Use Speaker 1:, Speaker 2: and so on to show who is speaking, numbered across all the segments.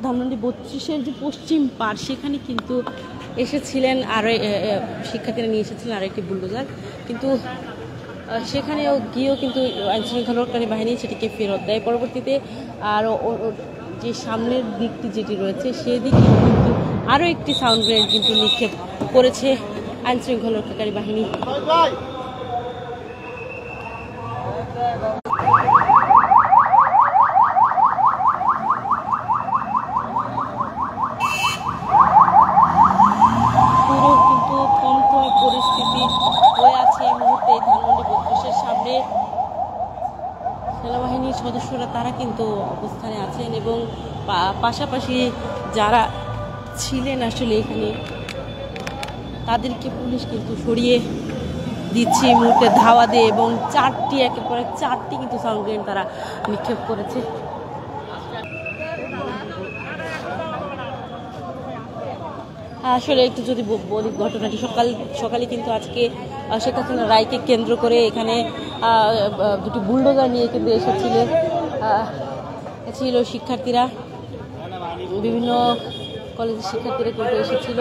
Speaker 1: ধানমন্ডি 32-এর যে পশ্চিম পাড় সেখানে কিন্তু এসেছিলেন আরও শিক্ষার্থীরা নিয়ে এসেছিলেন আরও একটি বুলডোজার, কিন্তু সেখানেও গিয়েও কিন্তু আইনশৃঙ্খলাকারী বাহিনী সেটিকে ফেরত দেয় পরবর্তীতে। আর যে সামনের দিকটি যেটি রয়েছে সেদিকে কিন্তু আরও একটি সাউন্ড গ্রেনেড কিন্তু নিক্ষেপ করেছে আইনশৃঙ্খলাকারী বাহিনী। পুরো কিন্তু থমথমে পরিস্থিতি হয়ে আছে এই মুহূর্তে ধানমন্ডি 32-এর সামনে। সেনাবাহিনীর সদস্যরা তারা কিন্তু অবস্থানে আছেন এবং পাশাপাশি যারা ছিলেন আসলে এখানে তাদেরকে পুলিশ কিন্তু সরিয়ে দিচ্ছে এই মুহূর্তে ধাওয়া দিয়ে, এবং একের পর এক চারটি কিন্তু সাউন্ড গ্রেনেড তারা নিক্ষেপ করেছে। আসলে একটু যদি বলি ঘটনাটি সকালে কিন্তু আজকে শেখ হাসিনা রায়কে কেন্দ্র করে এখানে দুটি বুলডোজার নিয়ে কিন্তু ছিল শিক্ষার্থীরা, বিভিন্ন কলেজের শিক্ষার্থীরা কিন্তু এসেছিল।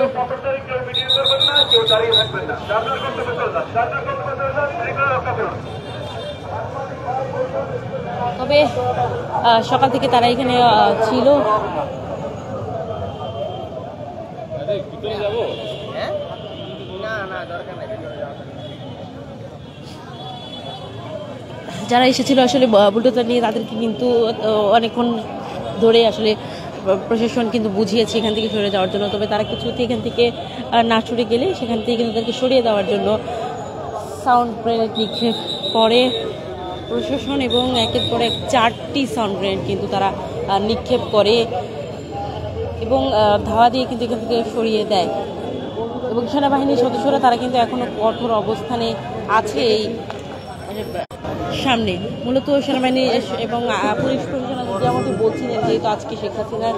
Speaker 1: তবে সকাল থেকে তারা এখানে ছিল। যারা এসেছিল আসলে বুলডোজার নিয়ে তাদেরকে কিন্তু অনেকক্ষণ ধরে আসলে প্রশাসন কিন্তু বুঝিয়েছে এখান থেকে সরে যাওয়ার জন্য, তবে তারা কিছুতে এখান থেকে না সরে গেলে সেখান থেকে কিন্তু তাদেরকে সরিয়ে দেওয়ার জন্য সাউন্ড গ্রেনেড নিক্ষেপ করে প্রশাসন, এবং একের পর এক চারটি সাউন্ড গ্রেনেড কিন্তু তারা নিক্ষেপ করে এবং ধাওয়া দিয়ে কিন্তু এখান থেকে সরিয়ে দেয়। এবং সেনাবাহিনীর সদস্যরা তারা কিন্তু এখনো কঠোর অবস্থানে আছে এই সামনে। মূলত সেনাবাহিনী এবং পুলিশ প্রশাসন যেমনটি বলছিলেন, যেহেতু আজকে শেখ হাসিনার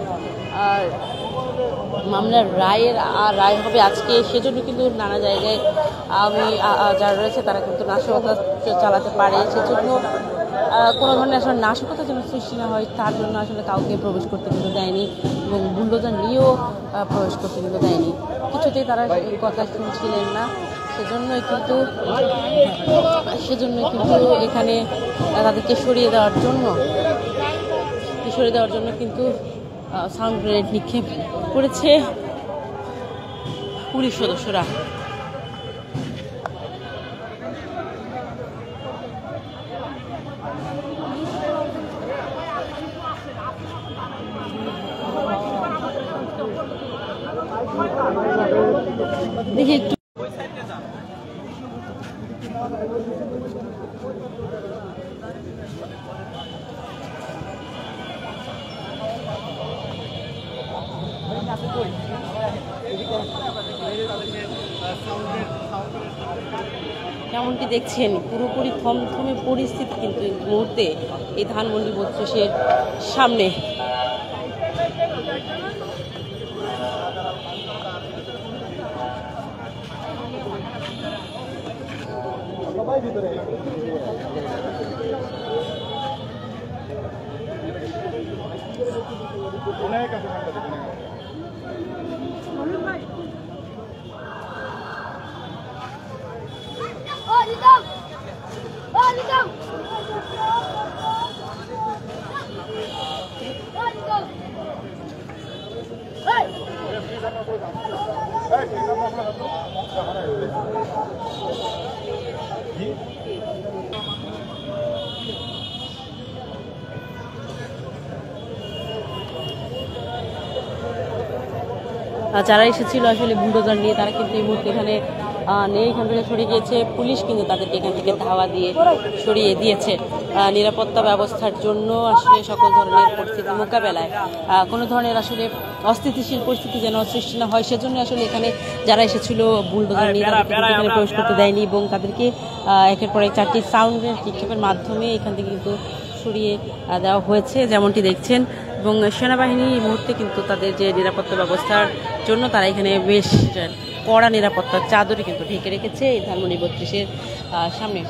Speaker 1: মামলার রায় হবে আজকে, সেজন্য কিন্তু নানা জায়গায় যারা রয়েছে তারা কিন্তু নাশকতা চালাতে পারে, সেজন্য কোনো ধরনের আসলে নাশকতা যেন সৃষ্টি না হয় তার জন্য আসলে কাউকে প্রবেশ করতে কিন্তু দেয়নি, এবং বুলডোজার নিয়েও প্রবেশ করতে কিন্তু দেয়নি। কিছুতেই তারা কথা শুনছিলেন না, সেজন্যই কিন্তু এখানে তাদেরকে সরিয়ে দেওয়ার জন্য কিন্তু সাউন্ড গ্রেনেড নিক্ষেপ করেছে পুলিশ সদস্যরা। দেখি একটু যেমনটি দেখছেন পুরোপুরি থমথমে পরিস্থিতি কিন্তু এই মুহূর্তে এই ধানমন্ডি 32-এর সামনে। যারা এসেছিল আসলে বুলডোজার নিয়ে তারা কিন্তু এই মুহূর্তে এখানে এখান থেকে সরে গিয়েছে। পুলিশ কিন্তু তাদেরকে এখান থেকে ধাওয়া দিয়ে সরিয়ে দিয়েছে। নিরাপত্তা ব্যবস্থার জন্য আসলে সকল ধরনের পরিস্থিতি মোকাবেলায় কোনো ধরনের আসলে অস্থিতিশীল পরিস্থিতি যেন সৃষ্টি না হয়, সেজন্য আসলে এখানে যারা এসেছিল বুলডোজার নিয়ে এখানে প্রবেশ করতে দেয়নি, এবং তাদেরকে একের পর এক চারটি সাউন্ড নিক্ষেপের মাধ্যমে এখান থেকে কিন্তু সরিয়ে দেওয়া হয়েছে যেমনটি দেখছেন। এবং সেনাবাহিনী এই মুহূর্তে কিন্তু তাদের যে নিরাপত্তা ব্যবস্থার জন্য তারা এখানে বেশ কড়া নিরাপত্তার চাদরে কিন্তু ঢেকে রেখেছে এই ধানমন্ডি 32-এর সামনে।